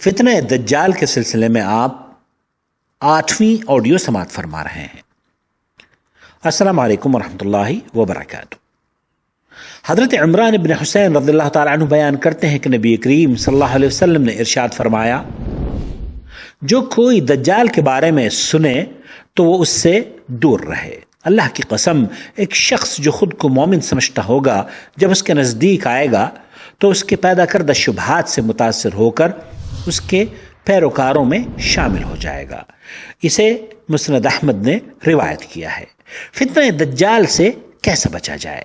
فتنہ دجال کے سلسلے میں آپ 8ویں آڈیو سماعت فرما رہے ہیں۔ السلام علیکم ورحمۃ اللہ وبرکاتہ۔ حضرت عمران بن حسین رضی اللہ تعالیٰ عنہ بیان کرتے ہیں کہ نبی کریم صلی اللہ علیہ وسلم نے ارشاد فرمایا، جو کوئی دجال کے بارے میں سنے تو وہ اس سے دور رہے۔ اللہ کی قسم، ایک شخص جو خود کو مومن سمجھتا ہوگا جب اس کے نزدیک آئے گا تو اس کے پیدا کردہ شبہات سے متاثر ہو کر اس کے پیروکاروں میں شامل ہو جائے گا۔ اسے مسند احمد نے روایت کیا ہے۔ فتنہ دجال سے کیسے بچا جائے؟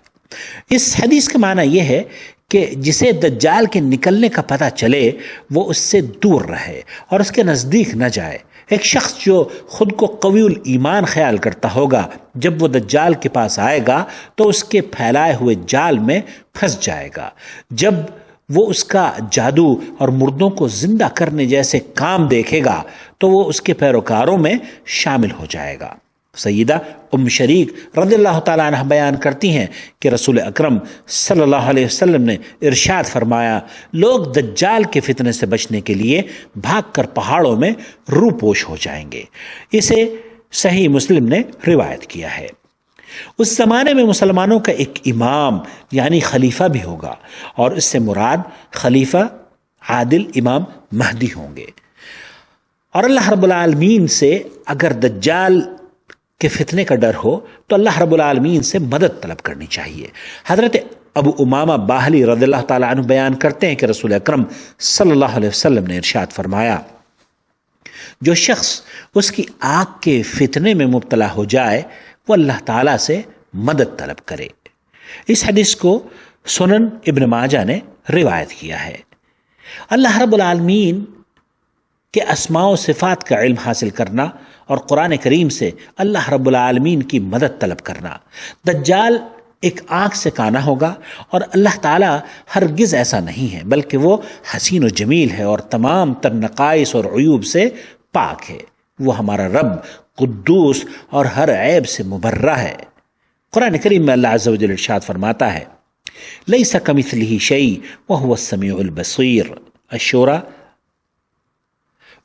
اس حدیث کا معنی یہ ہے کہ جسے دجال کے نکلنے کا پتہ چلے وہ اس سے دور رہے اور اس کے نزدیک نہ جائے۔ ایک شخص جو خود کو قوی الایمان خیال کرتا ہوگا جب وہ دجال کے پاس آئے گا تو اس کے پھیلائے ہوئے جال میں پھنس جائے گا۔ جب وہ اس کا جادو اور مردوں کو زندہ کرنے جیسے کام دیکھے گا تو وہ اس کے پیروکاروں میں شامل ہو جائے گا۔ سیدہ ام شریک رضی اللہ تعالیٰ عنہ بیان کرتی ہیں کہ رسول اکرم صلی اللہ علیہ وسلم نے ارشاد فرمایا، لوگ دجال کے فتنے سے بچنے کے لیے بھاگ کر پہاڑوں میں روپوش ہو جائیں گے۔ اسے صحیح مسلم نے روایت کیا ہے۔ اس زمانے میں مسلمانوں کا ایک امام یعنی خلیفہ بھی ہوگا، اور اس سے مراد خلیفہ عادل امام مہدی ہوں گے۔ اور اللہ رب العالمین سے اگر دجال کے فتنے کا ڈر ہو تو اللہ رب العالمین سے مدد طلب کرنی چاہیے۔ حضرت ابو امامہ باہلی رضی اللہ تعالیٰ عنہ بیان کرتے ہیں کہ رسول اکرم صلی اللہ علیہ وسلم نے ارشاد فرمایا، جو شخص اس کی آنکھ کے فتنے میں مبتلا ہو جائے وہ اللہ تعالیٰ سے مدد طلب کرے۔ اس حدیث کو سنن ابن ماجہ نے روایت کیا ہے۔ اللہ رب العالمین کے اسماء و صفات کا علم حاصل کرنا اور قرآن کریم سے اللہ رب العالمین کی مدد طلب کرنا۔ دجال ایک آنکھ سے کانا ہوگا اور اللہ تعالیٰ ہرگز ایسا نہیں ہے، بلکہ وہ حسین و جمیل ہے اور تمام تر نقائص اور عیوب سے پاک ہے۔ وہ ہمارا رب قدوس اور ہر عیب سے مبرہ ہے۔ قرآن کریم میں اللہ عز و جل ارشاد فرماتا ہے، لیس کمثلہ شیء وہو السمیع البصیر۔ الشورى،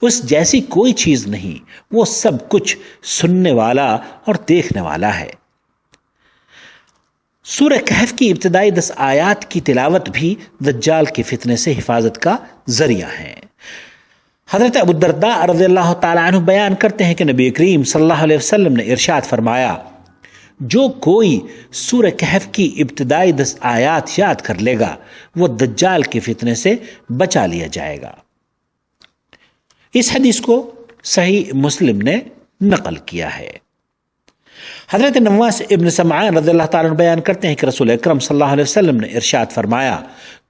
اس جیسی کوئی چیز نہیں، وہ سب کچھ سننے والا اور دیکھنے والا ہے۔ سورہ کہف کی ابتدائی 10 آیات کی تلاوت بھی دجال کے فتنے سے حفاظت کا ذریعہ ہے۔ حضرت ابو الدرداء رضی اللہ تعالیٰ عنہ بیان کرتے ہیں کہ نبی کریم صلی اللہ علیہ وسلم نے ارشاد فرمایا، جو کوئی سورہ کہف کی ابتدائی 10 آیات یاد کر لے گا وہ دجال کے فتنے سے بچا لیا جائے گا۔ اس حدیث کو صحیح مسلم نے نقل کیا ہے۔ حضرت نواس ابن سمعان رضی اللہ تعالیٰ عنہ بیان کرتے ہیں کہ رسول اکرم صلی اللہ علیہ وسلم نے ارشاد فرمایا،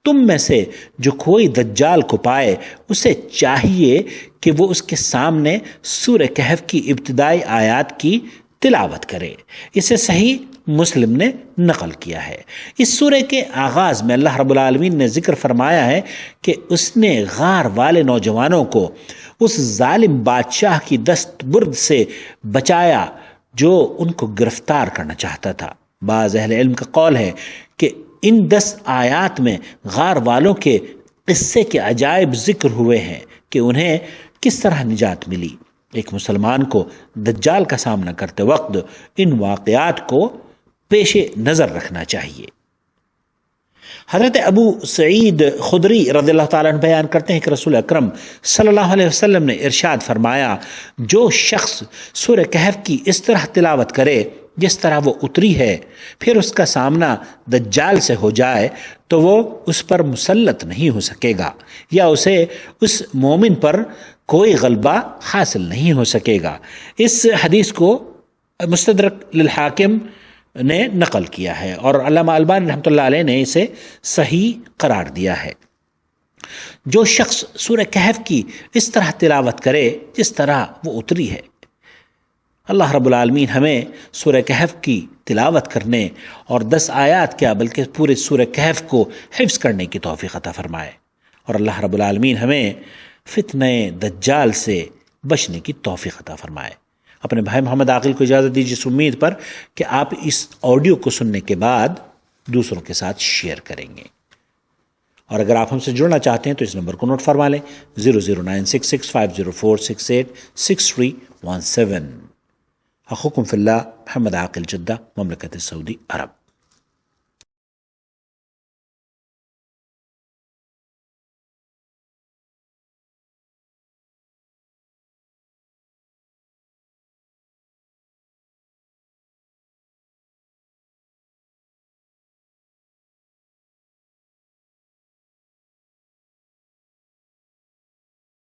تم میں سے جو کوئی دجال کو پائے اسے چاہیے کہ وہ اس کے سامنے سورہ کہف کی ابتدائی آیات کی تلاوت کرے۔ اسے صحیح مسلم نے نقل کیا ہے۔ اس سورہ کے آغاز میں اللہ رب العالمین نے ذکر فرمایا ہے کہ اس نے غار والے نوجوانوں کو اس ظالم بادشاہ کی دست برد سے بچایا جو ان کو گرفتار کرنا چاہتا تھا۔ بعض اہل علم کا قول ہے کہ ان 10 آیات میں غار والوں کے قصے کے عجائب ذکر ہوئے ہیں کہ انہیں کس طرح نجات ملی۔ ایک مسلمان کو دجال کا سامنا کرتے وقت ان واقعات کو پیش نظر رکھنا چاہیے۔ حضرت ابو سعید خدری رضی اللہ تعالیٰ عنہ بیان کرتے ہیں کہ رسول اکرم صلی اللہ علیہ وسلم نے ارشاد فرمایا، جو شخص سورہ کہف کی اس طرح تلاوت کرے جس طرح وہ اتری ہے، پھر اس کا سامنا دجال سے ہو جائے تو وہ اس پر مسلط نہیں ہو سکے گا، یا اسے اس مومن پر کوئی غلبہ حاصل نہیں ہو سکے گا۔ اس حدیث کو مستدرک للحاکم نے نقل کیا ہے اور علامہ البانی رحمۃ اللہ علیہ نے اسے صحیح قرار دیا ہے۔ جو شخص سورہ کہف کی اس طرح تلاوت کرے جس طرح وہ اتری ہے، اللہ رب العالمین ہمیں سورہ کہف کی تلاوت کرنے اور 10 آیات کیا بلکہ پورے سورہ کہف کو حفظ کرنے کی توفیق عطا فرمائے، اور اللہ رب العالمین ہمیں فتنہ دجال سے بچنے کی توفیق عطا فرمائے۔ اپنے بھائی محمد عاقل کو اجازت دیجیے اس امید پر کہ آپ اس آڈیو کو سننے کے بعد دوسروں کے ساتھ شیئر کریں گے۔ اور اگر آپ ہم سے جڑنا چاہتے ہیں تو اس نمبر کو نوٹ فرما لیں 0096650466317. اخوکم فی اللہ محمد عاقل جدہ، مملکت سعودی عرب.